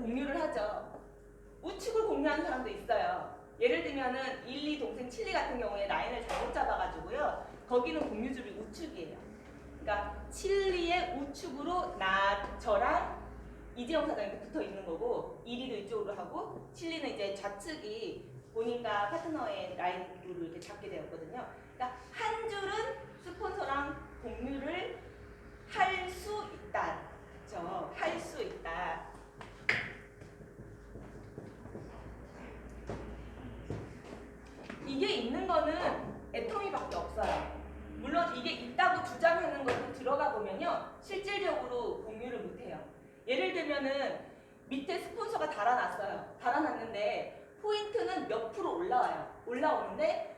공유를 하죠. 우측을 공유하는 사람도 있어요. 예를 들면은 1, 2 동생 칠리 같은 경우에 라인을 잘못 잡아가지고요. 거기는 공유줄이 우측이에요. 그러니까 칠리의 우측으로 저랑 이재용 사장이 붙어 있는 거고 1위도 이쪽으로 하고 칠리는 이제 좌측이 본인과 파트너의 라인으로 이렇게 잡게 되었거든요. 그러니까 한 줄은 스폰서랑 공유를 할 수 있다. 그렇죠? 할 수 있다. 이게 있는 거는 애터미밖에 없어요. 물론 이게 있다고 주장하는 것도 들어가 보면요. 실질적으로 공유를 못해요. 예를 들면은 밑에 스폰서가 달아놨어요. 달아놨는데 포인트는 몇 프로 올라와요. 올라오는데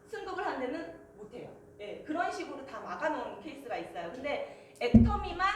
승급을 한 데는 못해요. 예, 그런 식으로 다 막아놓은 케이스가 있어요. 근데 애터미만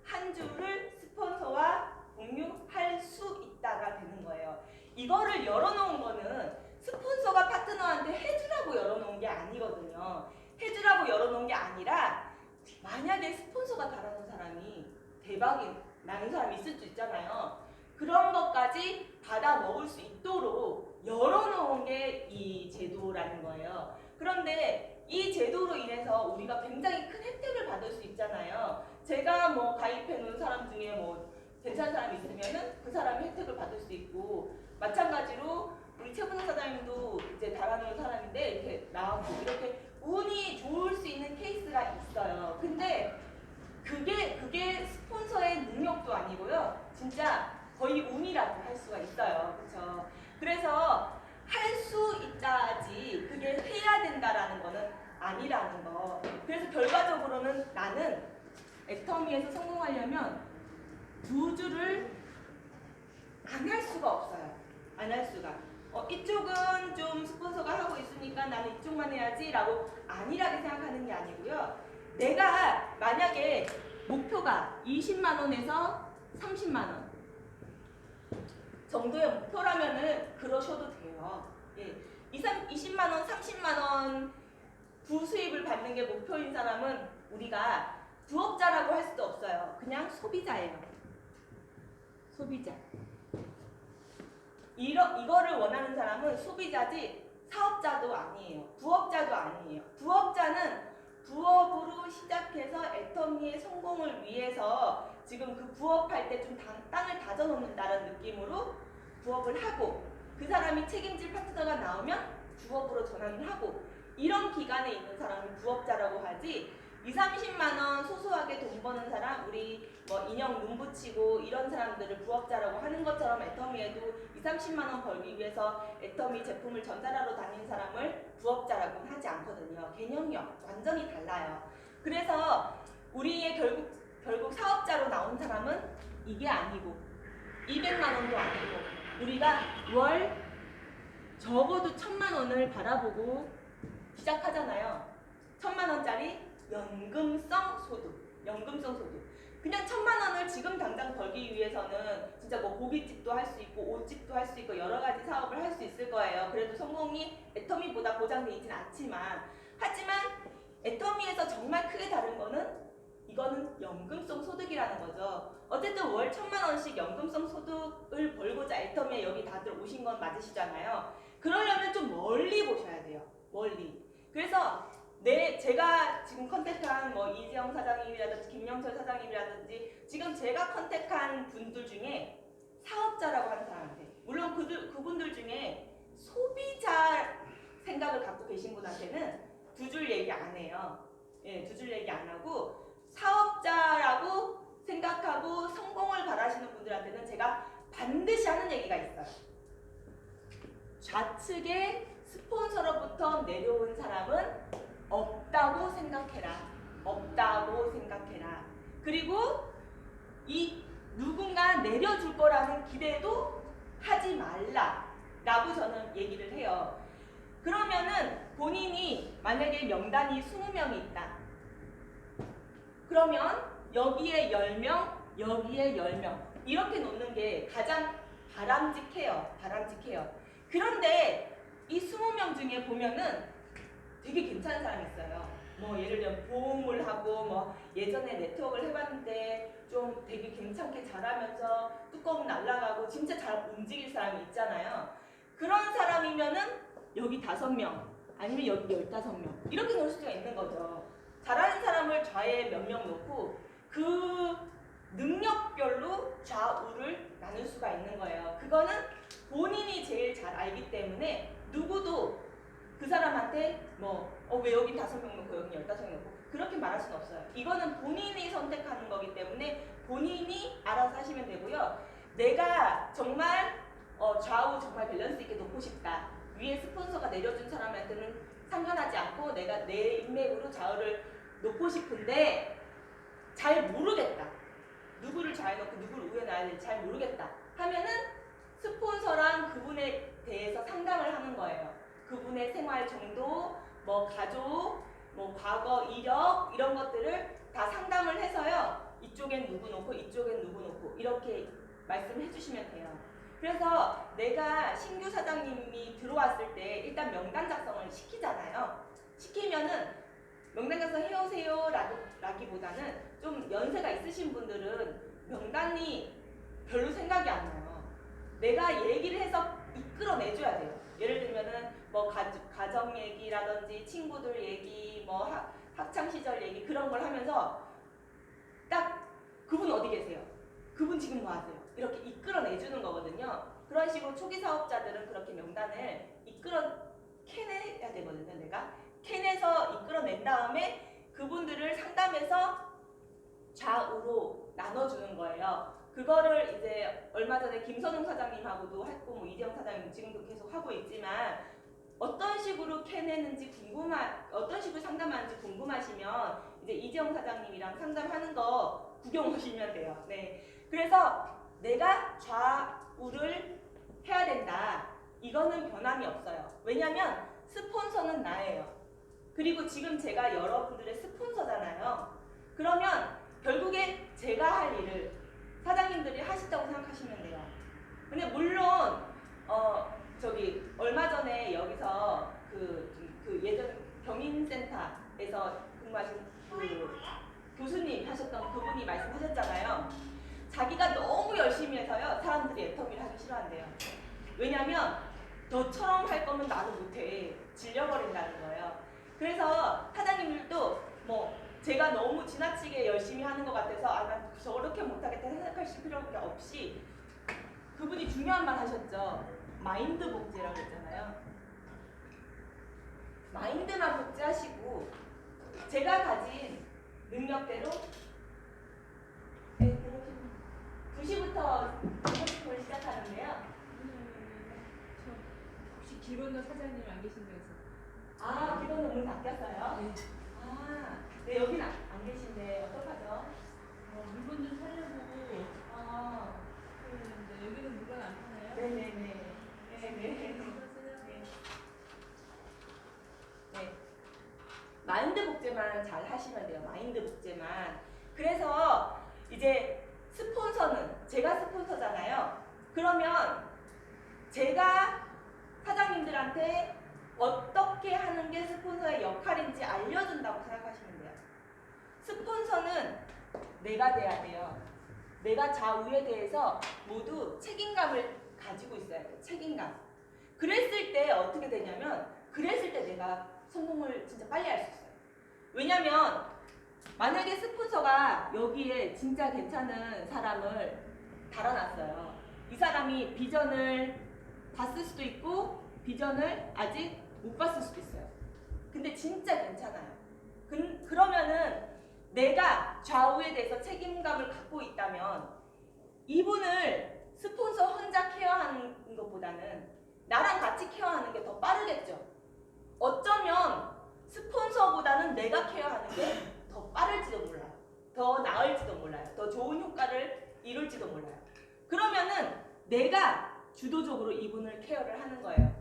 한 줄을 스폰서와 공유할 수 있다가 되는 거예요. 이거를 열어놓은 거는 스폰서가 파트너한테 해주라고 열어놓은 게 아니거든요. 해주라고 열어놓은 게 아니라 만약에 스폰서가 달아놓은 사람이 대박이 나는 사람이 있을 수 있잖아요. 그런 것까지 받아 먹을 수 있도록 열어놓은 게 이 제도라는 거예요. 그런데 이 제도로 인해서 우리가 굉장히 큰 혜택을 받을 수 있잖아요. 제가 뭐 가입해 놓은 사람 중에 뭐 괜찮은 사람이 있으면은 그 사람이 혜택을 받을 수 있고, 마찬가지로 우리 최분호 사장님도 이제 달아놓은 사람인데 이렇게 나오고 이렇게 운이 좋을 수 있는 케이스가 있어요. 근데 그게 스폰서의 능력도 아니고요. 진짜 거의 운이라고 할 수가 있어요. 그렇죠? 그래서 할 수 있다지 그게 해야 된다라는 거는 아니라는 거. 그래서 결과적으로는 나는 애터미에서 성공하려면 두 줄을 안 할 수가 없어요. 안 할 수가. 이쪽은 좀 스폰서가 하고 있으니까 나는 이쪽만 해야지 라고 안일하게 생각하는 게 아니고요. 내가 만약에 목표가 20만 원에서 30만 원 정도의 목표라면은 그러셔도 돼요. 예. 20만 원, 30만 원 부수입을 받는 게 목표인 사람은 우리가 부업자라고 할 수도 없어요. 그냥 소비자예요. 소비자. 이거를 원하는 사람은 소비자지 사업자도 아니에요. 부업자도 아니에요. 부업자는 부업으로 시작해서 애터미의 성공을 위해서 지금 그 부업할 때 좀 땅을 다져놓는다는 느낌으로 부업을 하고, 그 사람이 책임질 파트너가 나오면 부업으로 전환을 하고, 이런 기간에 있는 사람을 부업자라고 하지, 2, 30만 원 소소하게 돈 버는 사람, 우리 뭐 인형 눈 붙이고 이런 사람들을 부업자라고 하는 것처럼 애터미에도 2, 30만 원 벌기 위해서 애터미 제품을 전달하러 다니는 사람을 부업자라고 하지 않거든요. 개념이 완전히 달라요. 그래서 우리의 결국 사업자로 나온 사람은 이게 아니고 200만 원도 아니고 우리가 월 적어도 1000만 원을 바라보고 시작하잖아요. 1000만 원짜리 연금성 소득. 그냥 1000만 원을 지금 당장 벌기 위해서는 진짜 뭐 고깃집도 할 수 있고 옷집도 할 수 있고 여러 가지 사업을 할 수 있을 거예요. 그래도 성공이 애터미보다 보장되어 있진 않지만, 하지만 애터미에서 정말 크게 다른 거는 이거는 연금성 소득이라는 거죠. 어쨌든 월 1000만 원씩 연금성 소득을 벌고자 애터미에 여기 다들 오신 건 맞으시잖아요. 그러려면 좀 멀리 보셔야 돼요. 멀리. 그래서 제가 지금 컨택한 뭐 이재영 사장님이라든지 김영철 사장님이라든지 지금 제가 컨택한 분들 중에 사업자라고 하는 사람한테, 물론 그분들 중에 소비자 생각을 갖고 계신 분한테는 두 줄 얘기 안 해요. 예, 두 줄 얘기 안 하고 사업자라고 생각하고 성공을 바라시는 분들한테는 제가 반드시 하는 얘기가 있어요. 좌측에 스폰서로부터 내려온 사람은 없다고 생각해라. 없다고 생각해라. 그리고 이 누군가 내려줄 거라는 기대도 하지 말라라고 저는 얘기를 해요. 그러면은 본인이 만약에 명단이 20명이 있다. 그러면 여기에 10명, 여기에 10명 이렇게 놓는 게 가장 바람직해요. 그런데 이 20명 중에 보면은 되게 괜찮은 사람이 있어요. 뭐 예를 들면 보험을 하고 뭐 예전에 네트워크를 해봤는데 좀 되게 괜찮게 잘하면서 뚜껑 날라가고 진짜 잘 움직일 사람이 있잖아요. 그런 사람이면은 여기 5명 아니면 여기 15명 이렇게 놓을 수가 있는 거죠. 잘하는 사람을 좌에 몇 명 놓고 그 능력별로 좌우를 나눌 수가 있는 거예요. 그거는 본인이 제일 잘 알기 때문에 누구도 그 사람한테 왜 여기 5명 놓고 여기 15명 놓고 그렇게 말할 수는 없어요. 이거는 본인이 선택하는 거기 때문에 본인이 알아서 하시면 되고요. 내가 정말 좌우 정말 밸런스 있게 놓고 싶다. 위에 스폰서가 내려준 사람한테는 상관하지 않고 내가 내 인맥으로 좌우를 놓고 싶은데 잘 모르겠다. 누구를 좌에 놓고 누구를 우에 놔야 될지 잘 모르겠다 하면은 스폰서랑 그분에 대해서 상담을 하는 거예요. 그분의 생활 정도, 뭐 가족, 뭐 과거 이력 이런 것들을 다 상담을 해서요. 이쪽엔 누구 놓고 이쪽엔 누구 놓고 이렇게 말씀해 주시면 돼요. 그래서 내가 신규 사장님이 들어왔을 때 일단 명단 작성을 시키잖아요. 시키면은 명단 작성 해오세요 라기보다는 좀 연세가 있으신 분들은 명단이 별로 생각이 안 나요. 내가 얘기를 해서 이끌어내줘야 돼요. 예를 들면은 뭐 가정 얘기라든지 친구들 얘기, 뭐 학창 시절 얘기 그런 걸 하면서 딱 그분 어디 계세요? 그분 지금 뭐 하세요? 이렇게 이끌어내주는 거거든요. 그런 식으로 초기 사업자들은 그렇게 명단을 캐내야 되거든요. 내가 캐내서 이끌어낸 다음에 그분들을 상담해서 좌우로 나눠주는 거예요. 그거를 이제 얼마 전에 김선웅 사장님하고도 했고 뭐 이재영 사장님 지금도 계속 하고 있지만 어떤 식으로 캐내는지 어떤 식으로 상담하는지 궁금하시면 이제 이재영 사장님이랑 상담하는 거 구경 오시면 돼요. 네. 그래서 내가 좌우를 해야 된다. 이거는 변함이 없어요. 왜냐면 스폰서는 나예요. 그리고 지금 제가 여러분들의 스폰서잖아요. 그러면 결국에 제가 할 일을 사장님들이 하신다고 생각하시면 돼요. 근데 물론 얼마 전에 여기서 그 예전 경인센터에서 근무하신 그 교수님 하셨던 그분이 말씀하셨잖아요. 자기가 너무 열심히 해서요 사람들이 애터미를 하기 싫어한대요. 왜냐면 너처럼 할 거면 나도 못해. 질려버린다는 거예요. 그래서 사장님들도 뭐 제가 너무 지나치게 열심히 하는 것 같아서 난 저렇게 못하겠다 생각하실 필요가 없이 그분이 중요한 말 하셨죠. 마인드 복제라고 했잖아요. 마인드만 복제하시고 제가 가진 능력대로 2시부터 스포츠를 시작하는데요. 혹시 기본도 사장님 안 계신다고 해서. 기본도 문 닫혔어요? 네. 네, 여기는 안 계신데 어떡하죠? 물건 좀 사려고 그랬는데 여기는 물건 안 파나요? 네네네. 네. 마인드 복제만 잘 하시면 돼요. 마인드 복제만. 그래서 이제 스폰서는 제가 스폰서잖아요. 그러면 제가 사장님들한테 어떻게 하는 게 스폰서의 역할인지 알려준다고 생각하시면 돼요. 스폰서는 내가 돼야 돼요. 내가 좌우에 대해서 모두 책임감을 가지고 있어야 돼요. 책임감. 그랬을 때 어떻게 되냐면 그랬을 때 내가 성공을 진짜 빨리 할 수 있어요. 왜냐면 만약에 스폰서가 여기에 진짜 괜찮은 사람을 달아놨어요. 이 사람이 비전을 봤을 수도 있고 비전을 아직 못 봤을 수도 있어요. 근데 진짜 괜찮아요. 그러면은 내가 좌우에 대해서 책임감을 갖고 있다면 이분을 스폰서 혼자 케어하는 것보다는 나랑 같이 케어하는 게 더 빠르겠죠. 어쩌면 스폰서보다는 내가 케어하는 게 더 빠를지도 몰라요. 더 나을지도 몰라요. 더 좋은 효과를 이룰지도 몰라요. 그러면은 내가 주도적으로 이분을 케어를 하는 거예요.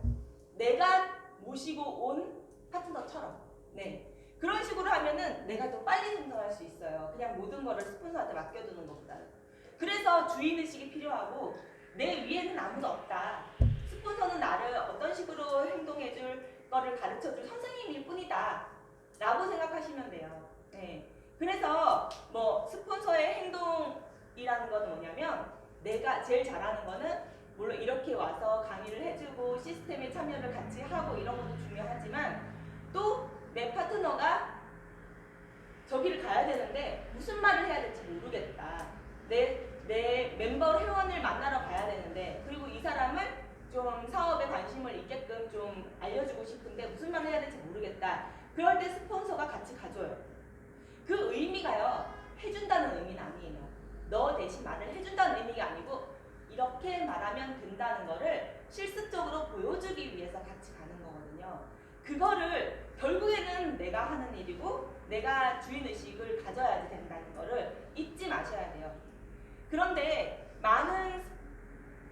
내가 모시고 온 파트너처럼. 네. 그런 식으로 하면은 내가 더 빨리 성장할 수 있어요. 그냥 모든 거를 스폰서한테 맡겨두는 것보다는. 그래서 주인의식이 필요하고 내 위에는 아무도 없다. 스폰서는 나를 어떤 식으로 행동해줄 거를 가르쳐줄 선생님일 뿐이다. 라고 생각하시면 돼요. 네. 그래서 뭐 스폰서의 행동이라는 건 뭐냐면 내가 제일 잘하는 거는 물론 이렇게 와서 강의를 해주고 시스템에 참여를 같이 하고 이런 것도 중요하지만 또 내 파트너가 저기를 가야 되는데 무슨 말을 해야 될지 모르겠다. 내 멤버 회원을 만나러 가야 되는데 그리고 이 사람을 좀 사업에 관심을 있게끔 좀 알려주고 싶은데 무슨 말을 해야 될지 모르겠다. 그럴 때 스폰서가 같이 가줘요. 그 의미가요. 해준다는 의미는 아니에요. 너 대신 말을 해준다는 의미가 아니고 이렇게 말하면 된다는 거를 실습적으로 보여주기 위해서 같이 가는 거거든요. 그거를 결국에는 내가 하는 일이고 내가 주인의식을 가져야지 된다는 거를 잊지 마셔야 돼요. 그런데 많은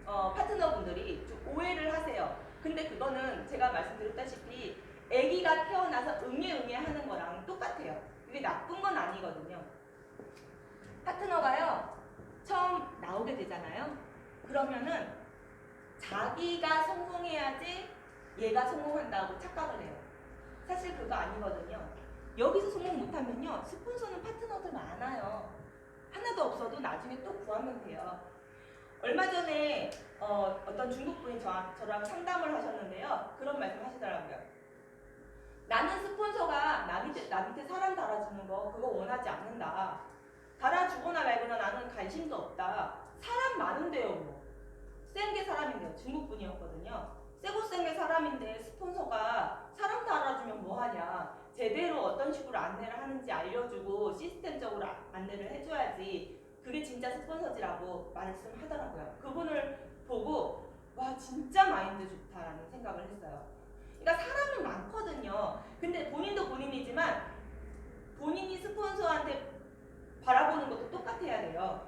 파트너분들이 좀 오해를 하세요. 근데 그거는 제가 말씀드렸다시피 아기가 태어나서 응애 하는 거랑 똑같아요. 그게 나쁜 건 아니거든요. 파트너가요 처음 나오게 되잖아요. 그러면은 자기가 성공해야지 얘가 성공한다고 착각을 해요. 사실 그거 아니거든요. 여기서 성공 못하면요 스폰서는 파트너들 많아요. 하나도 없어도 나중에 또 구하면 돼요. 얼마 전에 어떤 중국분이 저랑 상담을 하셨는데요. 그런 말씀 하시더라고요. 나는 스폰서가 나 밑에 사람 달아주는 거 그거 원하지 않는다. 달아주거나 말거나 나는 관심도 없다. 사람 많은데요 뭐. 센 게 사람인데요. 중국분이었거든요. 세고 센 게 사람인데 스폰서가 사람 달아주면 뭐하냐. 제대로 어떤 식으로 안내를 하는지 알려주고 시스템적으로 안내를 해줘야지 그게 진짜 스폰서지라고 말씀하더라고요. 그분을 보고 와 진짜 마인드 좋다라는 생각을 했어요. 그러니까 사람은 많거든요. 근데 본인도 본인이지만 본인이 스폰서한테 바라보는 것도 똑같아야 돼요.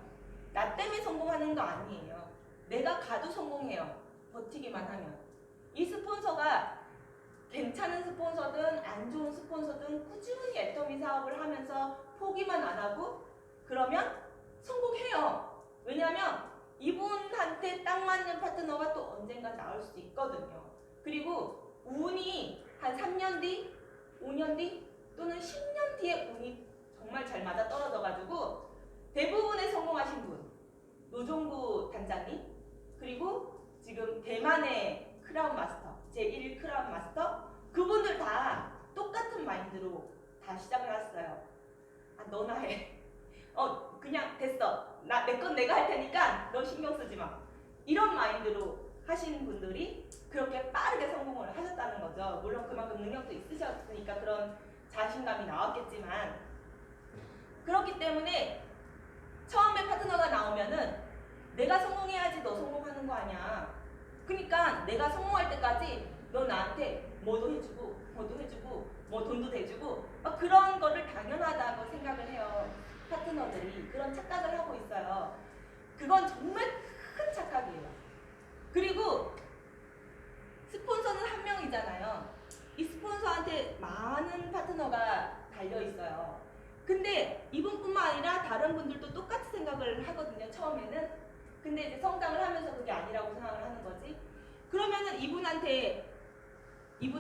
나 때문에 성공하는 거 아니에요. 내가 가도 성공해요. 버티기만 하면. 이 스폰서가 괜찮은 스폰서든 안 좋은 스폰서든 꾸준히 애터미 사업을 하면서 포기만 안 하고 그러면 성공해요. 왜냐하면 이분한테 딱 맞는 파트너가 또 언젠가 나올 수 있거든요. 그리고 운이 한 3년 뒤, 5년 뒤 또는 10년 뒤에 운이 정말 잘 맞아 떨어져가지고 대부분의 성공하신 분 노종구 단장님 그리고 지금 대만의 크라운 마스터 제1 크라운 마스터 그분들 다 똑같은 마인드로 다 시작을 했어요. 아 너나 해. 그냥 됐어. 내 건 내가 할 테니까 너 신경 쓰지 마. 이런 마인드로 하신 분들이 그렇게 빠르게 성공을 하셨다는 거죠. 물론 그만큼 능력도 있으셨으니까 그런 자신감이 나왔겠지만 그렇기 때문에 처음에 파트너가 나오면은 내가 성공해야지 너 성공하는 거 아니야. 그러니까 내가 성공할 때까지 너 나한테 뭐도 해주고 뭐 돈도 대주고 막 그런 거를 당연하다고 생각을 해요. 파트너들이 그런 착각을 하고 있어요. 그건 정말 큰 착각이에요. 그리고 스폰서는 한 명이잖아요. 이 스폰서한테 많은 파트너가 달려 있어요. 근데 이분뿐만 아니라 다른 분들도 똑같이 생각을 하거든요. 처음에는. 근데 이제 성장을 하면서 그게 아니라고 생각을 하는 거지. 그러면은 이분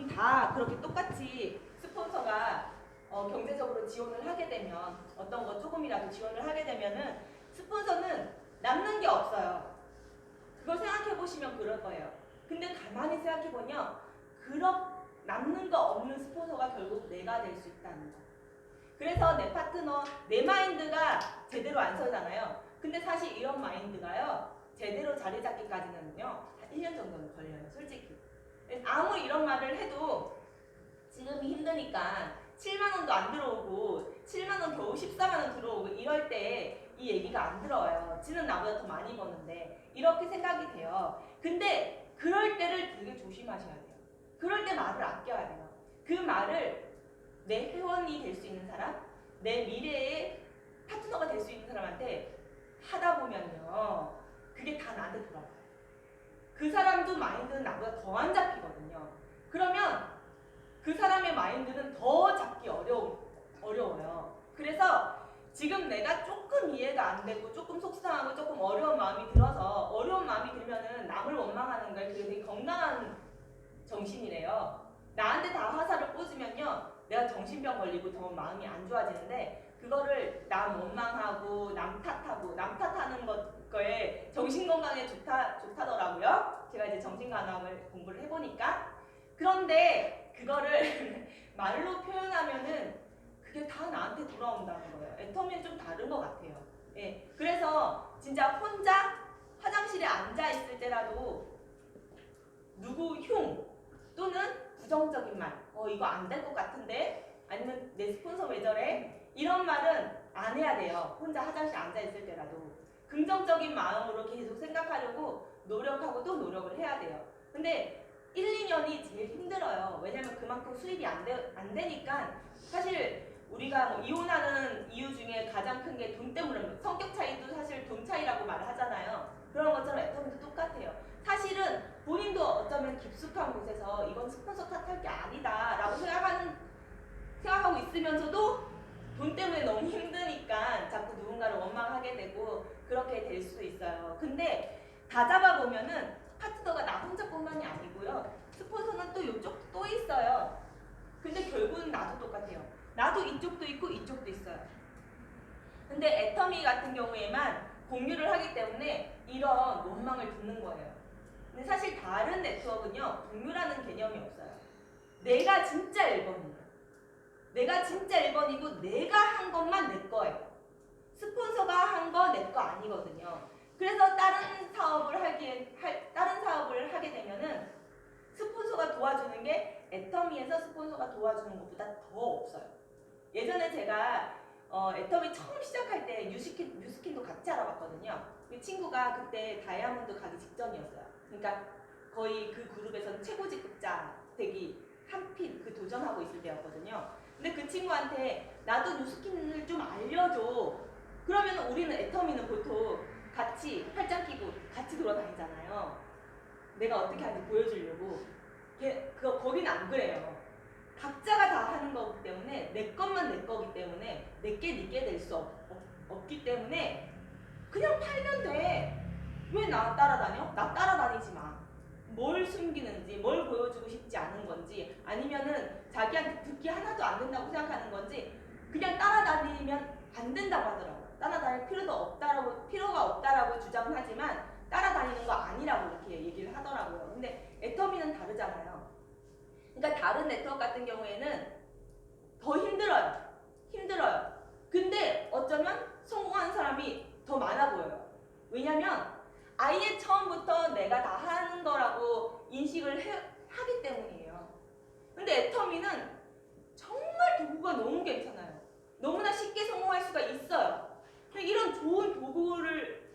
다 그렇게 똑같이 스폰서가 경제적으로 지원을 하게 되면 어떤 거 조금이라도 지원을 하게 되면은 스폰서는 남는 게 없어요. 그걸 생각해 보시면 그럴 거예요. 근데 가만히 생각해 보면 남는 거 없는 스폰서가 결국 내가 될 수 있다는 거. 그래서 내 파트너, 내 마인드가 제대로 안 서잖아요. 근데 사실 이런 마인드가요. 제대로 자리 잡기까지는요. 한 1년 정도는 걸려요. 솔직히. 아무리 이런 말을 해도 지금이 힘드니까 7만 원도 안 들어오고 7만 원 겨우 14만 원 들어오고 이럴 때 이 얘기가 안 들어와요. 지는 나보다 더 많이 버는데 이렇게 생각이 돼요. 근데 그럴 때를 되게 조심하셔야 돼요. 그럴 때 말을 아껴야 돼요. 그 말을 내 회원이 될 수 있는 사람, 내 미래의 파트너가 될 수 있는 사람한테 하다 보면요. 그게 다 나한테 돌아와요. 그 사람도 마인드는 나보다 더 안 잡히거든요. 그러면 그 사람의 마인드는 더 잡기 어려워요. 그래서 지금 내가 조금 이해가 안 되고 조금 속상하고 조금 어려운 마음이 들어서 어려운 마음이 들면은 남을 원망하는 걸 그게 되게 건강한 정신이래요. 나한테 다 화살을 꽂으면요. 내가 정신병 걸리고 더 마음이 안 좋아지는데 그거를 남 원망하고 남 탓하는 거에 정신건강에 좋다더라고요. 제가 이제 정신간암을 공부를 해보니까. 그런데 그거를 말로 표현하면은 그게 다 나한테 돌아온다는 거예요. 애터미는 좀 다른 것 같아요. 예, 그래서 진짜 혼자 화장실에 앉아 있을 때라도 누구 흉 또는 부정적인 말, 이거 안 될 것 같은데, 아니면 내 스폰서 왜 저래? 이런 말은 안 해야 돼요. 혼자 화장실에 앉아 있을 때라도 긍정적인 마음으로 계속 생각하려고 노력하고 또 노력을 해야 돼요. 근데 1, 2년이 제일 힘들어요. 왜냐면 그만큼 수입이 안 되니까. 사실 우리가 뭐 이혼하는 이유 중에 가장 큰 게 돈 때문에, 성격 차이도 사실 돈 차이라고 말을 하잖아요. 그런 것처럼 애터미도 똑같아요. 사실은 본인도 어쩌면 깊숙한 곳에서 이건 스폰서 탓할 게 아니다 라고 생각하고 있으면서도 돈 때문에 너무 힘드니까 자꾸 누군가를 원망하게 되고 그렇게 될 수도 있어요. 근데 다 잡아보면은 파트너가 나 혼자뿐만이 아니고요. 스폰서는 또 이쪽도 또 있어요. 근데 결국은 나도 똑같아요. 나도 이쪽도 있고 이쪽도 있어요. 근데 애터미 같은 경우에만 공유를 하기 때문에 이런 원망을 듣는 거예요. 근데 사실 다른 네트워크는요, 공유라는 개념이 없어요. 내가 진짜 1번이에요. 내가 진짜 1번이고 내가 한 것만 내 거예요. 스폰서가 한 거 내 거 아니거든요. 그래서 다른 사업을 하게 되면은 스폰서가 도와주는 게 애터미에서 스폰서가 도와주는 것보다 더 없어요. 예전에 제가 애터미 처음 시작할 때 뉴스킨도 같이 알아봤거든요. 그 친구가 그때 다이아몬드 가기 직전이었어요. 그러니까 거의 그 그룹에서는 최고직급자 되기 한핀 그 도전하고 있을 때였거든요. 근데 그 친구한테 나도 뉴스킨을 좀 알려줘. 그러면 우리는 애터미는 보통 같이 팔짱 끼고 같이 돌아다니잖아요. 내가 어떻게 하는지 보여주려고. 거기는 안 그래요. 각자가 다 하는 거기 때문에 내 것만 내 거기 때문에 내게 네게 될 수 없기 때문에 그냥 팔면 돼. 왜 나 따라다녀? 나 따라다니지 마. 뭘 숨기는지, 뭘 보여주고 싶지 않은 건지, 아니면은 자기한테 듣기 하나도 안 된다고 생각하는 건지 그냥 따라다니면 안 된다고 하더라고요. 따라다닐 필요가 없다라고 주장은 하지만 따라다니는 거 아니라고 이렇게 얘기를 하더라고요. 근데 애터미는 다르잖아요. 그러니까 다른 네트워크 같은 경우에는 더 힘들어요. 근데 어쩌면 성공하는 사람이 더 많아 보여요. 왜냐면 아예 처음부터 내가 다 하는 거라고 인식을 하기 때문이에요. 근데 애터미는 정말 도구가 너무 괜찮아요. 너무나 쉽게 성공할 수가 있어요. 이런 좋은 도구를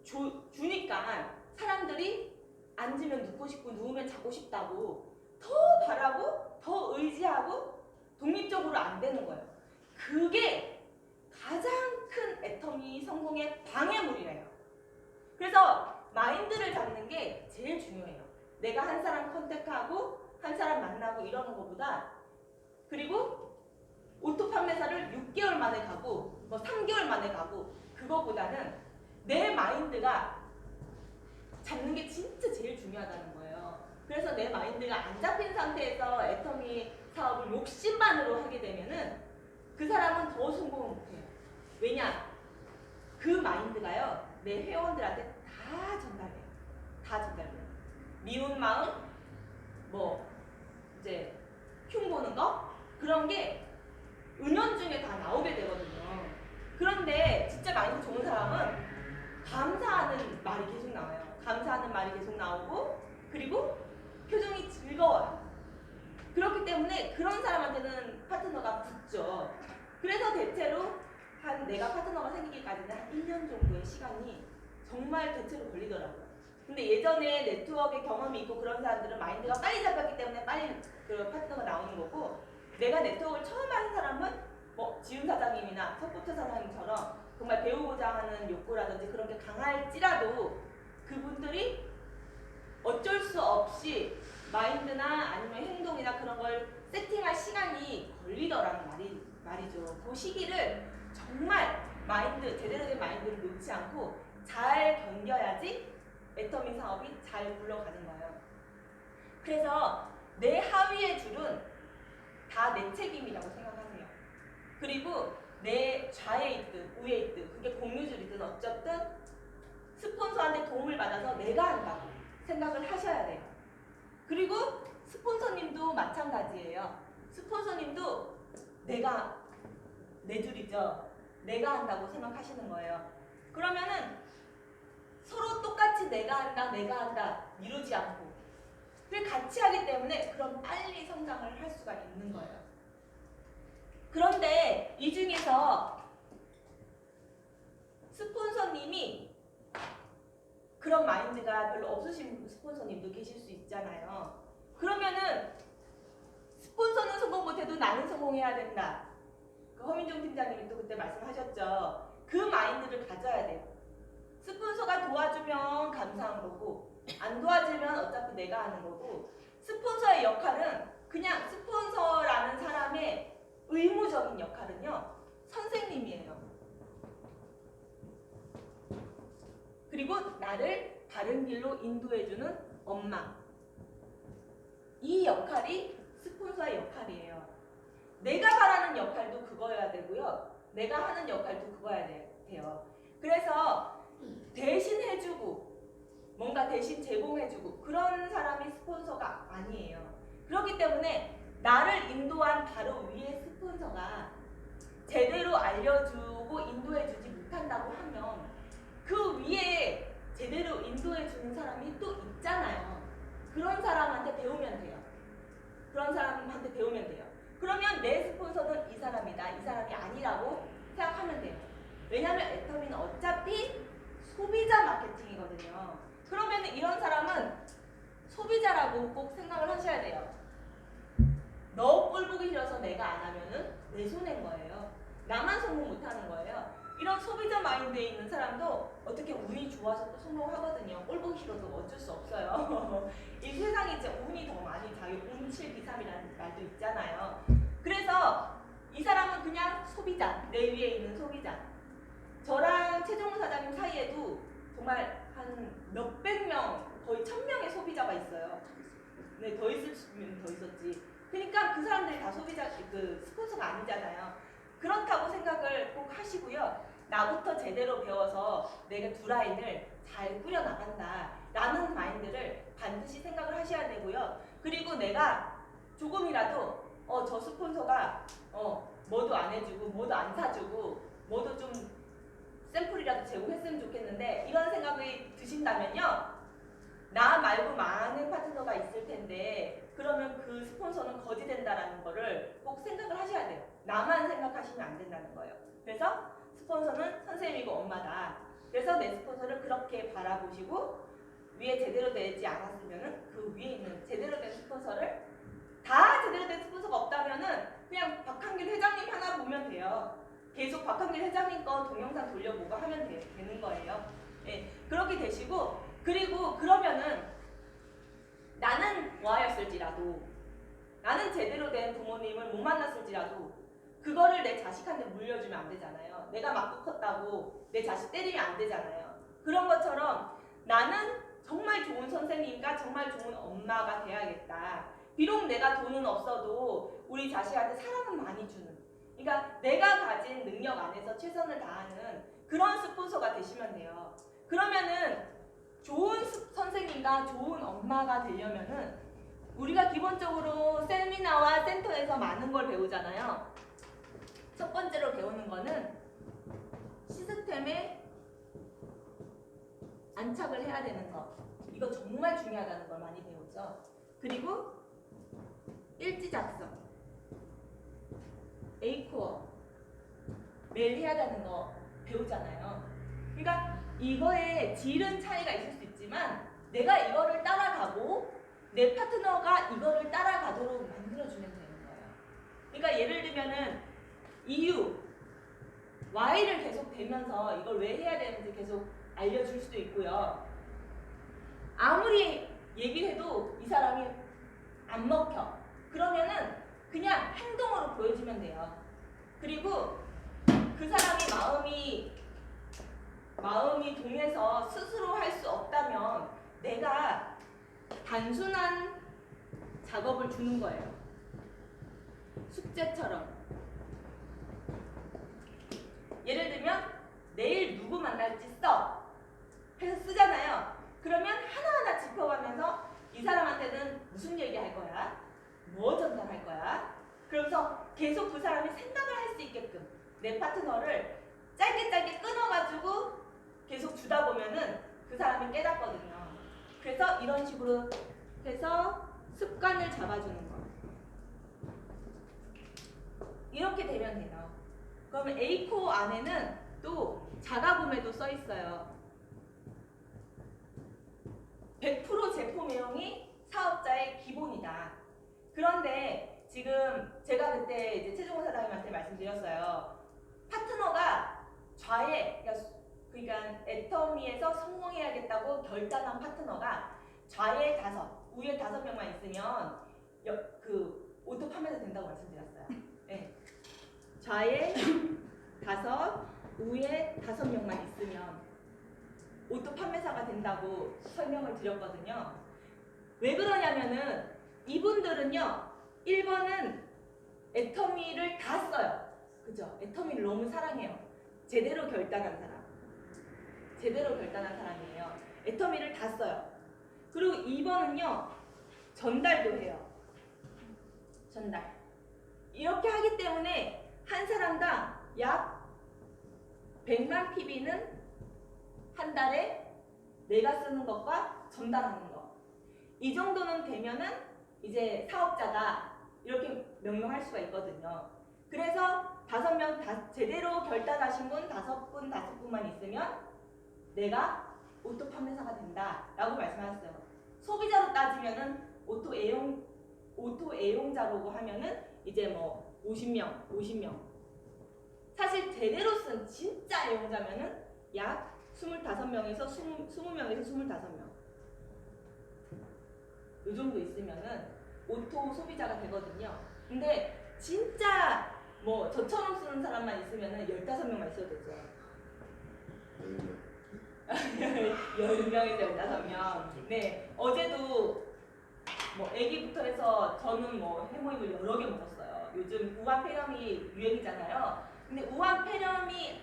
주니까 사람들이 앉으면 눕고 싶고 누우면 자고 싶다고 더 바라고 더 의지하고 독립적으로 안 되는 거예요. 그게 가장 큰 애터미 성공의 방해물이래요. 그래서 마인드를 잡는 게 제일 중요해요. 내가 한 사람 컨택하고 한 사람 만나고 이러는 것보다, 그리고 오토 판매사를 6개월 만에 가고 뭐 3개월 만에 가고, 그거보다는 내 마인드가 잡는 게 진짜 제일 중요하다는 거예요. 그래서 내 마인드가 안 잡힌 상태에서 애터미 사업을 욕심만으로 하게 되면은 그 사람은 더 성공을 못해요. 왜냐? 그 마인드가요, 내 회원들한테 다 전달돼요. 미운 마음, 뭐 이제 흉 보는 거, 그런 게 은연중에 다 나오게 되거든요. 그런데 진짜 마인드 좋은 사람은 감사하는 말이 계속 나와요. 감사하는 말이 계속 나오고, 그리고 표정이 즐거워요. 그렇기 때문에 그런 사람한테는 파트너가 붙죠. 그래서 대체로 내가 파트너가 생기기까지는 한 1년 정도의 시간이 정말 대체로 걸리더라고요. 근데 예전에 네트워크에 경험이 있고 그런 사람들은 마인드가 빨리 잡혔기 때문에 빨리 그 파트너가 나오는 거고, 내가 네트워크를 처음 하는 사람은 뭐 지훈 사장님이나 서포트 사장님처럼 정말 배우고자 하는 욕구라든지 그런 게 강할지라도 그분들이 어쩔 수 없이 마인드나 아니면 행동이나 그런 걸 세팅할 시간이 걸리더라는 말이죠. 그 시기를 정말 제대로 된 마인드를 놓지 않고 잘 견뎌야지 애터미 사업이 잘 굴러가는 거예요. 그래서 내 하위의 줄은 다 내 책임이라고 생각하세요. 그리고 내 좌에 있든 우에 있든 그게 공유줄이든 어쨌든 스폰서한테 도움을 받아서 내가 한다고 생각을 하셔야 돼요. 그리고 스폰서님도 마찬가지예요. 스폰서님도 내가 내 줄이죠. 내가 한다고 생각하시는 거예요. 그러면은 서로 똑같이 내가 한다 이루지 않고 그걸 같이 하기 때문에 그럼 빨리 성장을 할 수가 있는 거예요. 그런데 이 중에서 스폰서님이 그런 마인드가 별로 없으신 스폰서님도 계실 수 있잖아요. 그러면은 스폰서는 성공 못해도 나는 성공해야 된다. 그 허민종 팀장님이 또 그때 말씀하셨죠. 그 마인드를 가져야 돼요. 스폰서가 도와주면 감사한 거고 안 도와주면 어차피 내가 하는 거고 스폰서의 역할은 그냥 스폰서라는 사람의 의무적인 역할은요. 선생님이에요. 그리고 나를 바른 길로 인도해주는 엄마. 이 역할이 스폰서의 역할이에요. 내가 바라는 역할도 그거여야 되고요. 내가 하는 역할도 그거여야 돼요. 그래서 대신 해주고 뭔가 대신 제공해주고 그런 사람이 스폰서가 아니에요. 그렇기 때문에 나를 인도한 바로 위의 스폰서가 제대로 알려주고 인도해주지 못한다고 하면 그 위에 제대로 인도해주는 사람이 또 있잖아요. 그런 사람한테 배우면 돼요. 그런 사람한테 배우면 돼요. 그러면 내 스폰서는 이 사람이다. 이 사람이 아니라고 생각하면 돼요. 왜냐하면 애터미는 어차피 소비자 마케팅이거든요. 그러면 이런 사람은 소비자라고 꼭 생각을 하셔야 돼요. 너 꼴 보기 싫어서 내가 안 하면은 내 손해인 거예요. 나만 성공 못하는 거예요. 이런 소비자 마인드에 있는 사람도 어떻게 운이 좋아서 또 성공하거든요. 꼴 보기 싫어도 어쩔 수 없어요. 이 세상에 이제 운이 더 많이 자기 운칠기삼이라는 말도 있잖아요. 그래서 이 사람은 그냥 소비자, 내 위에 있는 소비자. 저랑 최종훈 사장님 사이에도 정말 한 몇백 명, 거의 1000명의 소비자가 있어요. 네, 더 있으면 더 있었지. 그러니까 그 사람들이 다 소비자, 그 스폰서가 아니잖아요. 그렇다고 생각을 꼭 하시고요. 나부터 제대로 배워서 내가 두 라인을 잘 꾸려나간다 라는 마인드를 반드시 생각을 하셔야 되고요. 그리고 내가 조금이라도 저 스폰서가 뭐도 안 해주고 뭐도 안 사주고 뭐도 좀 샘플이라도 제공했으면 좋겠는데 이런 생각이 드신다면요. 나 말고 많은 파트너가 있을 텐데 그러면 그 스폰서는 거지된다라는 거를 꼭 생각을 하셔야 돼요. 나만 생각하시면 안 된다는 거예요. 그래서 스폰서는 선생님이고 엄마다. 그래서 내 스폰서를 그렇게 바라보시고 위에 제대로 되지 않았으면은 그 위에 있는 제대로 된 스폰서를 다 제대로 된 스폰서가 없다면은 그냥 박한길 회장님 하나 보면 돼요. 계속 박한길 회장님 거 동영상 돌려보고 하면 되는 거예요. 네, 그렇게 되시고 그리고 그러면은 나는 뭐하였을지라도 나는 제대로 된 부모님을 못 만났을지라도 그거를 내 자식한테 물려주면 안 되잖아요. 내가 맞고 컸다고 내 자식 때리면 안 되잖아요. 그런 것처럼 나는 정말 좋은 선생님과 정말 좋은 엄마가 돼야겠다. 비록 내가 돈은 없어도 우리 자식한테 사랑은 많이 주는 그러니까 내가 가진 능력 안에서 최선을 다하는 그런 스폰서가 되시면 돼요. 그러면은 좋은 선생님과 좋은 엄마가 되려면은 우리가 기본적으로 세미나와 센터에서 많은 걸 배우잖아요. 첫 번째로 배우는 거는 시스템에 안착을 해야 되는 거. 이거 정말 중요하다는 걸 많이 배우죠. 그리고 일지작성, A코어 매일 해야 되는 거 배우잖아요. 그러니까 이거에 질은 차이가 있을 수 있지만 내가 이거를 따라가고 내 파트너가 이거를 따라가도록 만들어주면 되는 거예요. 그러니까 예를 들면은 EU, Y를 계속 대면서 이걸 왜 해야 되는지 계속 알려줄 수도 있고요. 아무리 얘기해도 이 사람이 안 먹혀. 그러면은 그냥 행동으로 보여주면 돼요. 그리고 그 사람이 마음이 동해서 스스로 할 수 없다면 내가 단순한 작업을 주는 거예요. 숙제처럼. 예를 들면 내일 누구 만날지 써 해서 쓰잖아요. 그러면 하나하나 짚어가면서 이 사람한테는 무슨 얘기할 거야? 뭐 전달할 거야? 그러면서 계속 그 사람이 생각을 할 수 있게끔 내 파트너를 짧게 끊어가지고 계속 주다 보면은 그 사람이 깨닫거든요. 그래서 이런 식으로 해서 습관을 잡아주는 거. 이렇게 되면 돼요. 그러면 A코 안에는 또 자가구매도 써 있어요. 100% 제품 애용이 사업자의 기본이다. 그런데 지금 제가 그때 이제 최종호 사장님한테 말씀드렸어요. 파트너가 좌에, 그러니까 애터미에서 성공해야겠다고 결단한 파트너가 좌에 5, 우에 5명만 있으면 그 오토 판매가 된다고 말씀드렸어요. 네. 좌에 5, 우에 5명만 있으면 오토 판매사가 된다고 설명을 드렸거든요. 왜 그러냐면은 이분들은요, 1번은 애터미를 다 써요. 그죠? 애터미를 너무 사랑해요. 제대로 결단한 사람. 제대로 결단한 사람이에요. 애터미를 다 써요. 그리고 2번은요, 전달도 해요. 전달. 이렇게 하기 때문에 한 사람당 약 100만 PB는 한 달에 내가 쓰는 것과 전달하는 것. 이 정도는 되면은 이제 사업자다 이렇게 명명할 수가 있거든요. 그래서 5명 제대로 결단하신 분 5분만 있으면 내가 오토 판매사가 된다라고 말씀하셨어요. 소비자로 따지면은 오토 애용자라고 하면은 이제 뭐 50명. 사실 제대로 쓴 진짜 애용자면은 약 25명에서 20명에서 25명. 이 정도 있으면은 오토 소비자가 되거든요. 근데 진짜 뭐 저처럼 쓰는 사람만 있으면은 15명만 있어도 되죠. 10명에서 15명. 네. 어제도 뭐 애기부터 해서 저는 뭐 해모임을 여러 개 먹었어요. 요즘 우한 폐렴이 유행이잖아요. 근데 우한 폐렴에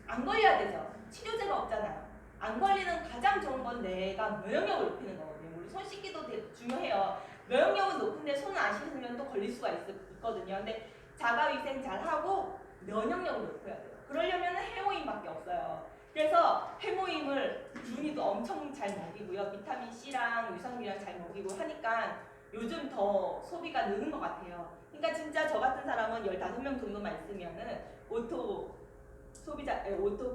안 걸려야 되죠. 치료제가 없잖아요. 안 걸리는 가장 좋은 건 내가 면역력을 높이는 거거든요. 물론 손 씻기도 중요해요. 면역력은 높은데 손을 안 씻으면 또 걸릴 수가 있거든요. 근데 자가위생 잘 하고 면역력을 높여야 돼요. 그러려면 해모임밖에 없어요. 그래서 해모임을 준이도 엄청 잘 먹이고요. 비타민 C랑 유산균이랑 잘 먹이고 하니까 요즘 더 소비가 느는 것 같아요. 그러니까 진짜 저 같은 사람은 15명 정도만 있으면은 오토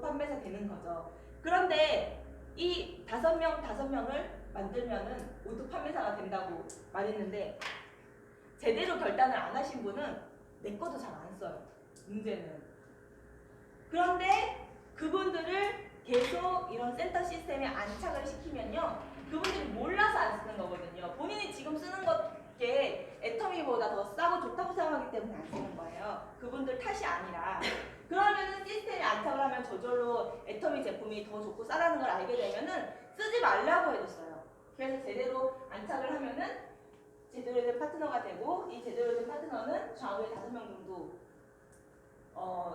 판매사 되는 거죠. 그런데 이 5명을 만들면은 오토 판매사가 된다고 말했는데 제대로 결단을 안 하신 분은 내 것도 잘 안 써요. 문제는. 그런데 그분들을 계속 이런 센터 시스템에 안착을 시키면요. 그분들이 몰라서 안 쓰는 거거든요. 본인이 지금 쓰는 것게 애터미보다 더 싸고 좋다고 생각하기 때문에 안 쓰는 거예요. 그분들 탓이 아니라. 그러면은 시스템에 안착을 하면 저절로 애터미 제품이 더 좋고 싸다는 걸 알게 되면은 쓰지 말라고 해줬어요. 그래서 제대로 안착을 하면은 제대로 된 파트너가 되고 이 제대로 된 파트너는 좌우에 5명 정도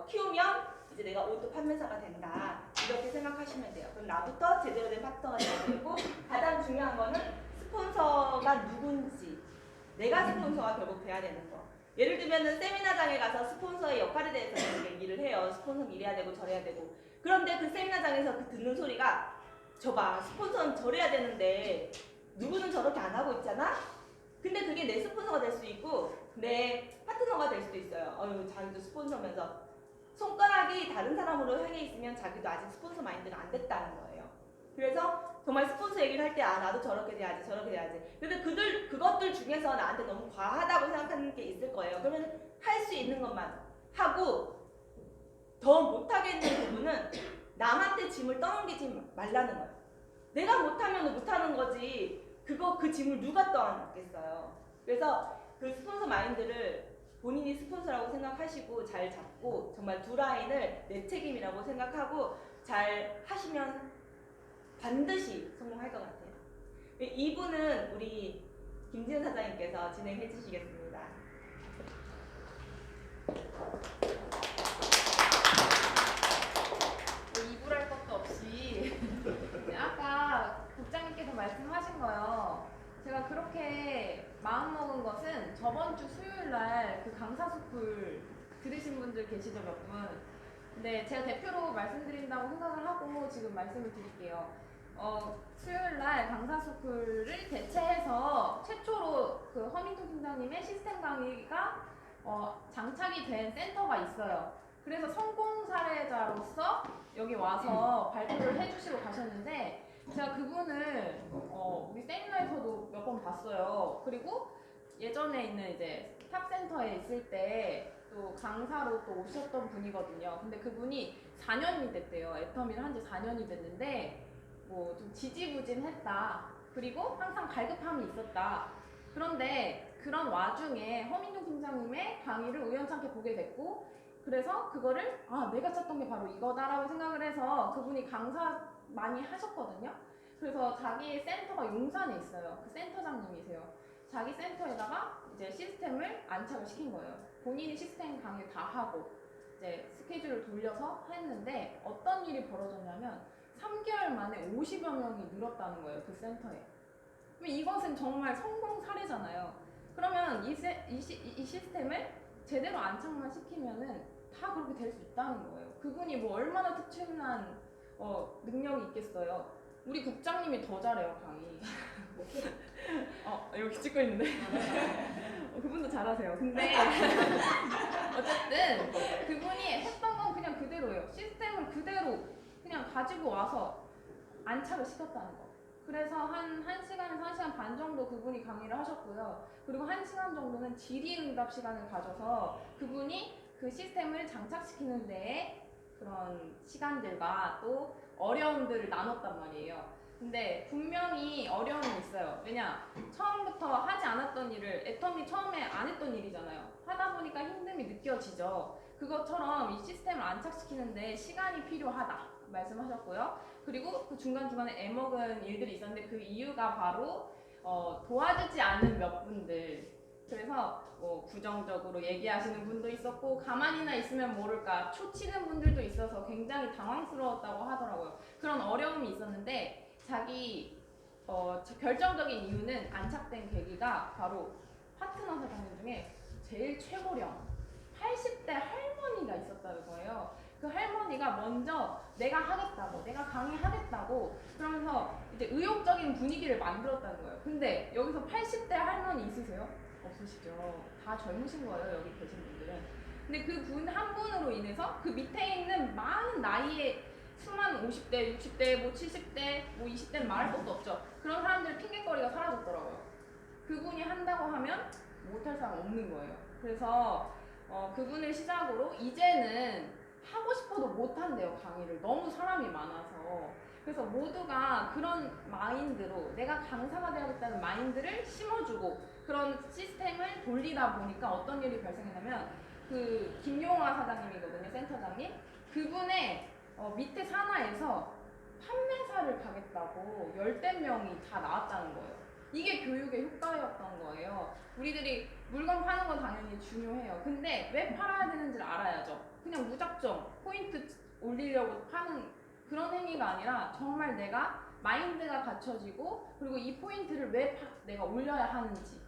키우면 이제 내가 오토 판매사가 된다. 이렇게 생각하시면 돼요. 그럼 나부터 제대로 된 파트너가 돼야 되고 가장 중요한 거는 스폰서가 누군지 내가 스폰서가 결국 돼야 되는 거. 예를 들면은 세미나장에 가서 스폰서의 역할에 대해서 얘기를 해요. 스폰서는 이래야 되고 저래야 되고. 그런데 그 세미나장에서 그 듣는 소리가 저봐 스폰서는 저래야 되는데 누구는 저렇게 안 하고 있잖아? 근데 그게 내 스폰서가 될 수 있고 내 파트너가 될 수도 있어요. 자기도 스폰서면서 손가락이 다른 사람으로 향해 있으면 자기도 아직 스폰서 마인드가 안 됐다는 거예요. 그래서 정말 스폰서 얘기를 할 때 나도 저렇게 돼야지 저렇게 돼야지. 근데 그것들 중에서 나한테 너무 과하다고 생각하는 게 있을 거예요. 그러면 할 수 있는 것만 하고 더 못하겠는 부분은 남한테 짐을 떠넘기지 말라는 거예요. 내가 못하면 못하는 거지 그 짐을 누가 떠안겠어요. 그래서 그 스폰서 마인드를 본인이 스폰서라고 생각하시고 잘 잡고 정말 두 라인을 내 책임이라고 생각하고 잘 하시면 반드시 성공할 것 같아요. 이분은 우리 김지은 사장님께서 진행해 주시겠습니다. 이불할 것도 없이 아까 국장님께서 말씀하신 거요. 제가 그렇게 마음먹은 것은 저번 주 수요일 날 그 강사수풀 들으신 분들 계시죠, 몇 분? 근데 제가 대표로 말씀드린다고 생각을 하고 지금 말씀을 드릴게요. 수요일 날 강사수풀을 대체해서 최초로 그 허민통 팀장님의 시스템 강의가 장착이 된 센터가 있어요. 그래서 성공 사례자로서 여기 와서 발표를 해주시고 가셨는데 제가 그분을 우리 세미나에서도 몇 번 봤어요. 그리고 예전에 있는 이제 탑센터에 있을 때 또 강사로 또 오셨던 분이거든요. 근데 그분이 4년이 됐대요. 애터미를 한 지 4년이 됐는데 뭐 좀 지지부진했다. 그리고 항상 갈급함이 있었다. 그런데 그런 와중에 허민종 팀장님의 강의를 우연찮게 보게 됐고 그래서 그거를 내가 찾던 게 바로 이거다라고 생각을 해서 그분이 강사 많이 하셨거든요. 그래서 자기 센터가 용산에 있어요. 그 센터장님이세요. 자기 센터에다가 이제 시스템을 안착을 시킨 거예요. 본인이 시스템 강의 다 하고 이제 스케줄을 돌려서 했는데 어떤 일이 벌어졌냐면 3개월 만에 50여 명이 늘었다는 거예요. 그 센터에. 그럼 이것은 정말 성공 사례잖아요. 그러면 이 시스템을 제대로 안착만 시키면은 다 그렇게 될 수 있다는 거예요. 그분이 뭐 얼마나 특출난 능력이 있겠어요. 우리 국장님이 더 잘해요, 강의. 여기 찍고 있는데. 그분도 잘하세요. 근데 어쨌든 그분이 했던 건 그냥 그대로예요. 시스템을 그대로 그냥 가지고 와서 안착을 시켰다는 거. 그래서 한 1시간에서 1시간 반 정도 그분이 강의를 하셨고요. 그리고 1시간 정도는 질의응답 시간을 가져서 그분이 그 시스템을 장착시키는 데에 그런 시간들과 또 어려움들을 나눴단 말이에요. 근데 분명히 어려움이 있어요. 왜냐? 처음부터 하지 않았던 일을 애터미 처음에 안 했던 일이잖아요. 하다 보니까 힘듦이 느껴지죠. 그것처럼 이 시스템을 안착시키는데 시간이 필요하다 말씀하셨고요. 그리고 그 중간중간에 애먹은 일들이 있었는데 그 이유가 바로 도와주지 않는 몇 분들. 그래서 뭐 부정적으로 얘기하시는 분도 있었고 가만히나 있으면 모를까 초치는 분들도 있어서 굉장히 당황스러웠다고 하더라고요. 그런 어려움이 있었는데 자기 결정적인 이유는 안착된 계기가 바로 파트너 사장님 중에 제일 최고령 80대 할머니가 있었다는 거예요. 그 할머니가 먼저 내가 하겠다고, 내가 강의하겠다고 그러면서 이제 의욕적인 분위기를 만들었다는 거예요. 근데 여기서 80대 할머니 있으세요? 없으시죠. 다 젊으신 거예요, 여기 계신 분들은. 근데 그 분 한 분으로 인해서 그 밑에 있는 많은 나이의 수많은 50대, 60대, 뭐 70대, 뭐 20대는 말할 것도 없죠. 그런 사람들 핑계거리가 사라졌더라고요. 그분이 한다고 하면 못할 사람 없는 거예요. 그래서 그분을 시작으로 이제는 하고 싶어도 못한대요, 강의를. 너무 사람이 많아서. 그래서 모두가 그런 마인드로 내가 강사가 되어야겠다는 마인드를 심어주고 그런 시스템을 돌리다 보니까 어떤 일이 발생했냐면 그 김용화 사장님이거든요, 센터장님. 그분의 밑에 산하에서 판매사를 가겠다고 10대 명이 다 나왔다는 거예요. 이게 교육의 효과였던 거예요. 우리들이 물건 파는 건 당연히 중요해요. 근데 왜 팔아야 되는지를 알아야죠. 그냥 무작정 포인트 올리려고 파는 그런 행위가 아니라 정말 내가 마인드가 갖춰지고 그리고 이 포인트를 왜 내가 올려야 하는지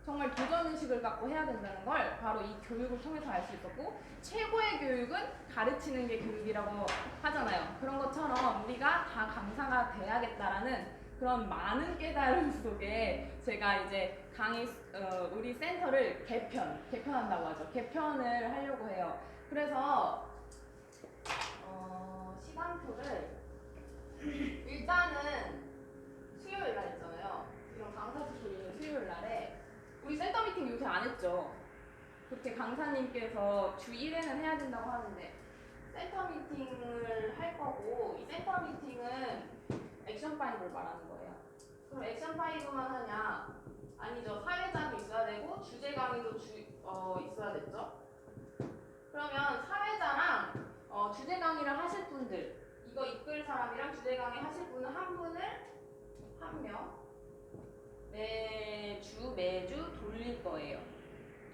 정말 도전의식을 갖고 해야 된다는 걸 바로 이 교육을 통해서 알 수 있었고 최고의 교육은 가르치는 게 교육이라고 하잖아요. 그런 것처럼 우리가 다 강사가 돼야겠다라는 그런 많은 깨달음 속에 제가 이제 우리 센터를 개편한다고 하죠. 개편을 하려고 해요. 그래서 시간표를 일단은 수요일 날 있잖아요. 이런 강사 수술 있는 수요일 날에 우리 센터 미팅 요새 안 했죠. 그렇게 강사님께서 주 1회는 해야 된다고 하는데 센터 미팅을 할 거고 이 센터 미팅은 액션 5를 말하는 거예요. 그럼 액션 5만 하냐? 아니죠. 사회자도 있어야 되고 주제 강의도 있어야 됐죠. 그러면 사회자랑 주제 강의를 하실 분들 이거 이끌 사람이랑 주제 강의 하실 분은 한 명 매주 매주 돌릴 거예요.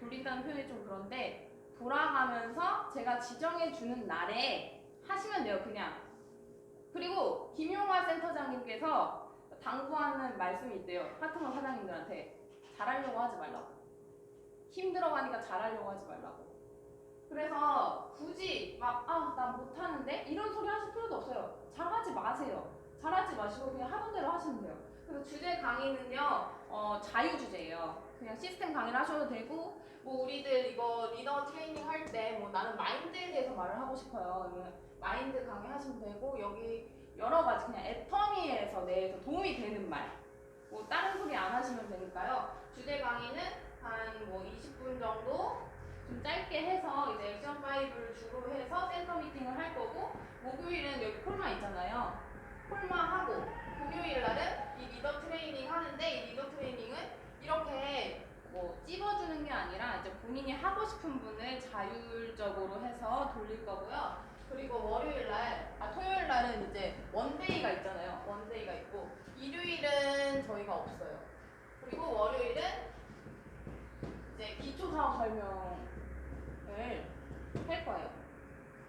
돌린다는 표현이 좀 그런데 돌아가면서 제가 지정해 주는 날에 하시면 돼요. 그냥. 그리고 김용화 센터장님께서 당부하는 말씀이 있대요. 파트너 사장님들한테 잘하려고 하지 말라고. 힘들어가니까 잘하려고 하지 말라고. 그래서 굳이 막 나 못하는데 이런 소리 하실 필요도 없어요. 잘하지 마세요. 잘하지 마시고 그냥 하던 대로 하시면 돼요. 그리고 주제 강의는요 자유주제예요. 그냥 시스템 강의를 하셔도 되고 뭐 우리들 이거 리더 트레이닝 할 때 뭐 나는 마인드에 대해서 말을 하고 싶어요. 그러면 마인드 강의 하시면 되고 여기 여러 가지 그냥 애터미에서 내에서 도움이 되는 말 뭐 다른 소리 안 하시면 되니까요. 주제 강의는 한 뭐 20분 정도 좀 짧게 해서 이제 액션 5를 주로 해서 센터 미팅을 할 거고 목요일은 여기 콜마 있잖아요. 콜마 하고 금요일 날은 이 리더 트레이닝 하는데 이 리더 트레이닝은 이렇게 뭐 찝어주는 게 아니라 이제 본인이 하고 싶은 분을 자율적으로 해서 돌릴 거고요. 그리고 월요일 날, 토요일 날은 이제 원데이가 있잖아요. 원데이가 있고 일요일은 저희가 없어요. 그리고 월요일은 이제 기초사업 설명을 할 거예요.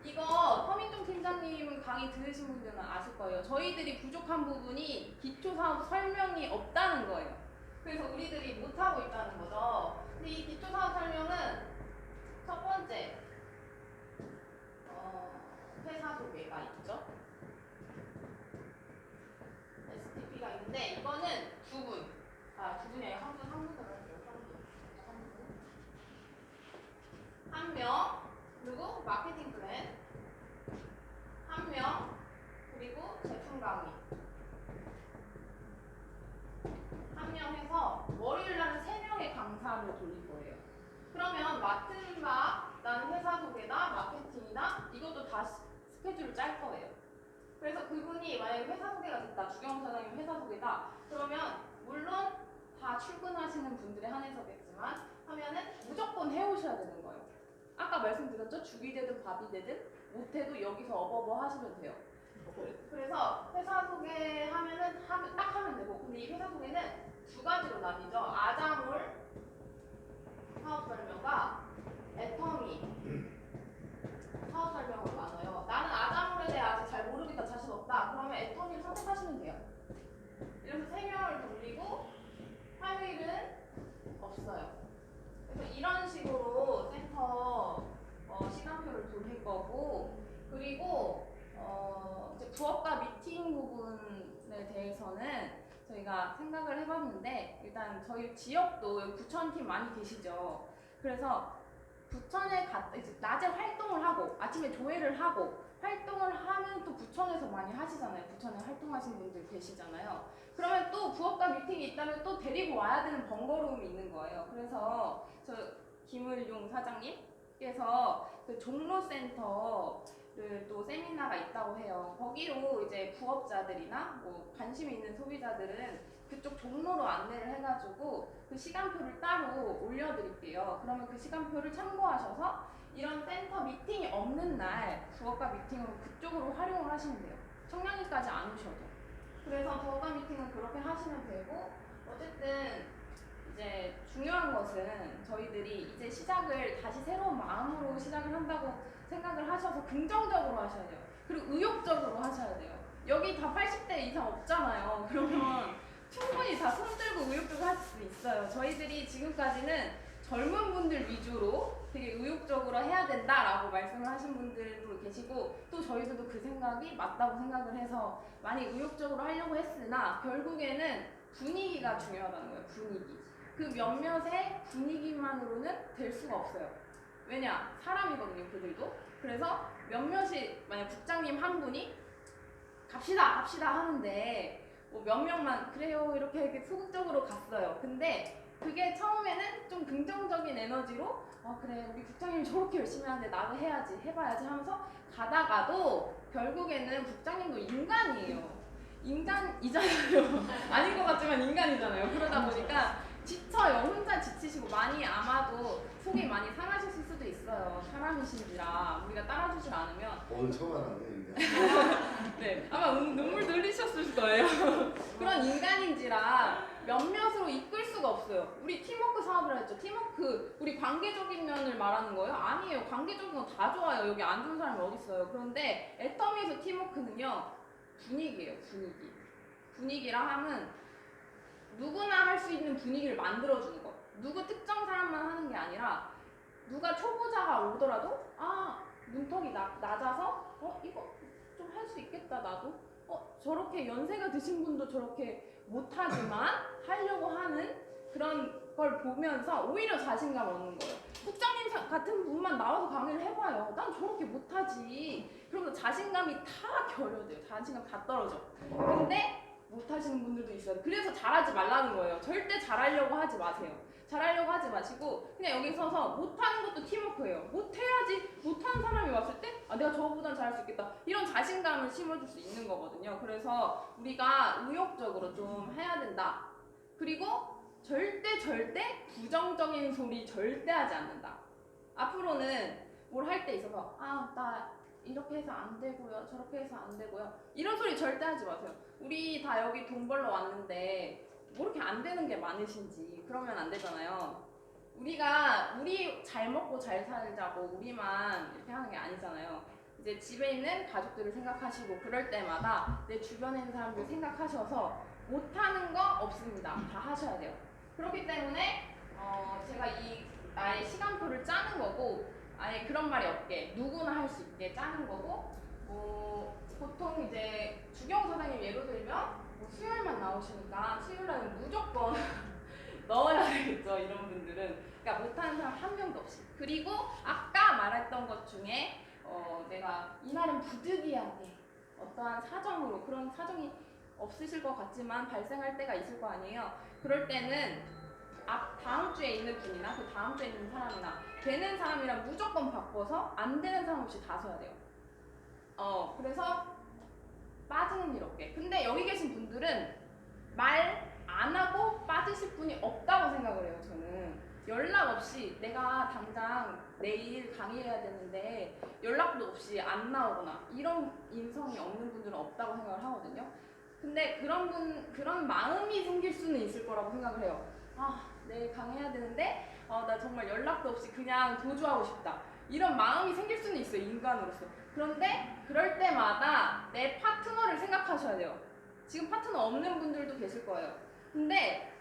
이거 서민종 팀장님 강의 들으신 분들은 아실 거예요. 저희들이 부족한 부분이 기초사업 설명이 없다는 거예요. 그래서 우리들이 못하고 있다는 거죠. 근데 이 기초사업 설명은 첫 번째 회사 소개가 있죠. STP가 있는데 이거는 두 분이 아니라 한 분으로 할게요. 한 명, 그리고 마케팅 플랜 한 명, 그리고 제품 강의 한 명 해서 월요일 날은 3명의 강사를 돌릴 거예요. 그러면 맡은 바 나는 회사 소개다, 마케팅이다 이것도 다 스케줄을 짤 거예요. 그래서 그분이 만약에 회사 소개가 됐다, 주경 사장님 회사 소개다 그러면 물론 다 출근하시는 분들에 한해서겠지만 하면은 무조건 해오셔야 되는 거예요. 아까 말씀드렸죠? 죽이 되든 밥이 되든 못해도 여기서 어버버 하시면 돼요. 그래서 회사 소개하면은 딱 하면 되고 근데 이 회사 소개는 두 가지로 나뉘죠. 아자몰 사업 설명과 애터미 사업 설명으로 나눠요. 나는 아자몰에 대해 아직 잘 모르겠다, 자신 없다. 그러면 애터미를 선택하시면 돼요. 이렇게 3명을 돌리고 화요일은 없어요. 그래서 이런 식으로 센터 시간표를 돌릴 거고 그리고 이제 부업과 미팅 부분에 대해서는 저희가 생각을 해봤는데 일단 저희 지역도 여기 부천팀 많이 계시죠. 그래서 부천에 이제 낮에 활동을 하고 아침에 조회를 하고 활동을 하면 또 부천에서 많이 하시잖아요. 부천에 활동하시는 분들 계시잖아요. 그러면 또 부업과 미팅이 있다면 또 데리고 와야 되는 번거로움이 있는 거예요. 그래서 저 김을용 사장님께서 그 종로센터를 또 세미나가 있다고 해요. 거기로 이제 부업자들이나 뭐 관심 있는 소비자들은 그쪽 종로로 안내를 해가지고 그 시간표를 따로 올려드릴게요. 그러면 그 시간표를 참고하셔서 이런 센터 미팅이 없는 날 부업가 미팅으로 그쪽으로 활용을 하시면 돼요. 청량리까지 안 오셔도. 그래서 부업가 미팅은 그렇게 하시면 되고 어쨌든 이제 중요한 것은 저희들이 이제 시작을 다시 새로운 마음으로 시작을 한다고 생각을 하셔서 긍정적으로 하셔야 돼요. 그리고 의욕적으로 하셔야 돼요. 여기 다 80대 이상 없잖아요. 그러면 충분히 다 손들고 의욕적으로 할 수 있어요. 저희들이 지금까지는 젊은 분들 위주로 되게 의욕적으로 해야 된다라고 말씀을 하신 분들도 계시고 또 저희들도 그 생각이 맞다고 생각을 해서 많이 의욕적으로 하려고 했으나 결국에는 분위기가 중요하다는 거예요. 분위기. 그 몇몇의 분위기만으로는 될 수가 없어요. 왜냐? 사람이거든요, 그들도. 그래서 몇몇이 만약 국장님 한 분이 갑시다 하는데 뭐 몇 명만 그래요 이렇게 소극적으로 갔어요. 근데 그게 처음에는 좀 긍정적인 에너지로 그래 우리 국장님이 저렇게 열심히 하는데 나도 해봐야지 하면서 가다가도 결국에는 국장님도 인간이에요. 인간이잖아요. 아닌 것 같지만 인간이잖아요. 그러다 보니까 지쳐요. 혼자 지치시고 많이 아마도 속이 많이 상하실 수도 있어요. 사람이신지라 우리가 따라주질 않으면 오늘 처음 알았네 이게. 네 아마 눈물도 흘리셨을 거예요. 그런 인간인지라 몇몇으로 이끌 수가 없어요. 우리 팀워크 사업을 했죠. 팀워크 우리 관계적인 면을 말하는 거예요? 아니에요. 관계적인 건 다 좋아요. 여기 안 좋은 사람이 어디 있어요. 그런데 애터미에서 팀워크는요 분위기예요. 분위기라 하면 누구나 할 수 있는 분위기를 만들어주는 거. 누구 특정 사람만 하는 게 아니라 누가 초보자가 오더라도 문턱이 낮아서 이거 좀 할 수 있겠다 나도. 저렇게 연세가 드신 분도 저렇게 못하지만 하려고 하는 그런 걸 보면서 오히려 자신감 얻는 거예요. 국장님 같은 분만 나와서 강의를 해봐요. 난 저렇게 못하지. 그러면서 자신감이 다 결여돼요. 자신감 다 떨어져. 근데 못하시는 분들도 있어요. 그래서 잘하지 말라는 거예요. 절대 잘하려고 하지 마세요. 잘하려고 하지 마시고 그냥 여기 서서 못하는 것도 팀워크예요. 못해야지. 못하는 사람이 왔을 때 내가 저거보단 잘할 수 있겠다. 이런 자신감을 심어줄 수 있는 거거든요. 그래서 우리가 의욕적으로 좀 해야 된다. 그리고 절대 부정적인 소리 절대 하지 않는다. 앞으로는 뭘 할 때 있어서 나 이렇게 해서 안 되고요. 저렇게 해서 안 되고요. 이런 소리 절대 하지 마세요. 우리 다 여기 돈 벌러 왔는데 뭐 이렇게 안 되는 게 많으신지 그러면 안 되잖아요. 우리 잘 먹고 잘 살자고 우리만 이렇게 하는 게 아니잖아요. 이제 집에 있는 가족들을 생각하시고 그럴 때마다 내 주변에 있는 사람들 생각하셔서 못하는 거 없습니다. 다 하셔야 돼요. 그렇기 때문에 제가 나의 시간표를 짜는 거고 아예 그런 말이 없게 누구나 할 수 있게 짜는 거고 보통 이제 주경 사장님 예로 들면 수요일만 나오시니까 수요일날은 무조건 넣어야 되겠죠. 이런 분들은 그러니까 못하는 사람 한 명도 없이. 그리고 아까 말했던 것 중에 내가 이날은 부득이하게 어떠한 사정으로 그런 사정이 없으실 것 같지만 발생할 때가 있을 거 아니에요. 그럴 때는 다음 주에 있는 분이나 그 다음 주에 있는 사람이나 되는 사람이랑 무조건 바꿔서 안 되는 사람 없이 다 서야 돼요. 그래서 빠지는 일 없게. 근데 여기 계신 분들은 말 안 하고 빠지실 분이 없다고 생각을 해요. 저는 연락 없이 내가 당장 내일 강의해야 되는데 연락도 없이 안 나오거나 이런 인성이 없는 분들은 없다고 생각을 하거든요. 근데 그런 마음이 생길 수는 있을 거라고 생각을 해요. 내일 강의해야 되는데 나 정말 연락도 없이 그냥 도주하고 싶다. 이런 마음이 생길 수는 있어요. 인간으로서. 그런데 그럴 때마다 내 파트너를 생각하셔야 돼요. 지금 파트너 없는 분들도 계실 거예요. 근데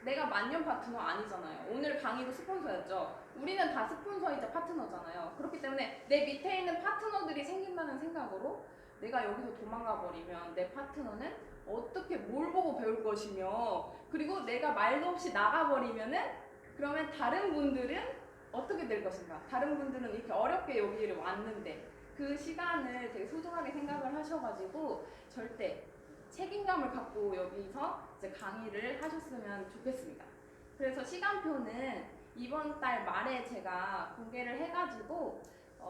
내가 만년 파트너 아니잖아요. 오늘 강의도 스폰서였죠. 우리는 다 스폰서이자 파트너잖아요. 그렇기 때문에 내 밑에 있는 파트너들이 생긴다는 생각으로 내가 여기서 도망가 버리면 내 파트너는 어떻게 뭘 보고 배울 것이며 그리고 내가 말도 없이 나가버리면은 그러면 다른 분들은 어떻게 될 것인가. 다른 분들은 이렇게 어렵게 여기를 왔는데 그 시간을 되게 소중하게 생각을 하셔가지고 절대 책임감을 갖고 여기서 이제 강의를 하셨으면 좋겠습니다. 그래서 시간표는 이번 달 말에 제가 공개를 해가지고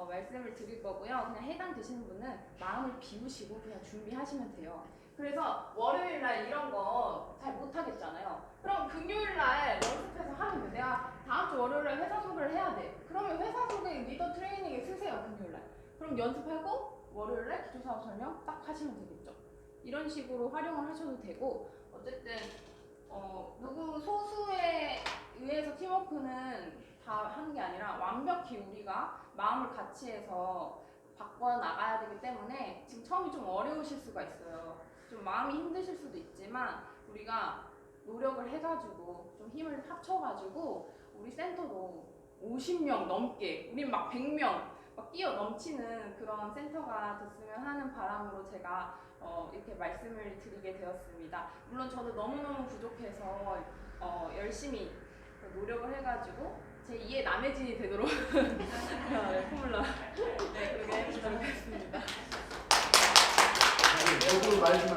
말씀을 드릴 거고요. 그냥 해당되시는 분은 마음을 비우시고 그냥 준비하시면 돼요. 그래서 월요일날 이런 거 잘 못하겠잖아요. 그럼 금요일날 연습해서 하면 돼요. 내가 다음 주 월요일날 회사 소개를 해야 돼. 그러면 회사 소개 리더 트레이닝에 쓰세요. 금요일날. 그럼 연습하고 월요일날 기초사업 설명 딱 하시면 되겠죠. 이런 식으로 활용을 하셔도 되고 어쨌든 누구 소수에 의해서 팀워크는 다 하는 게 아니라 완벽히 우리가 마음을 같이 해서 바꿔 나가야 되기 때문에 지금 처음이 좀 어려우실 수가 있어요. 좀 마음이 힘드실 수도 있지만 우리가 노력을 해가지고 좀 힘을 합쳐가지고 우리 센터도 50명 넘게 우린 막 100명 막 뛰어 넘치는 그런 센터가 됐으면 하는 바람으로 제가 이렇게 말씀을 드리게 되었습니다. 물론 저도 너무너무 부족해서 열심히 노력을 해가지고 제 2의 남혜진이 되도록 포뮬라 그렇게 해보도록 하겠습니다. 저도 말씀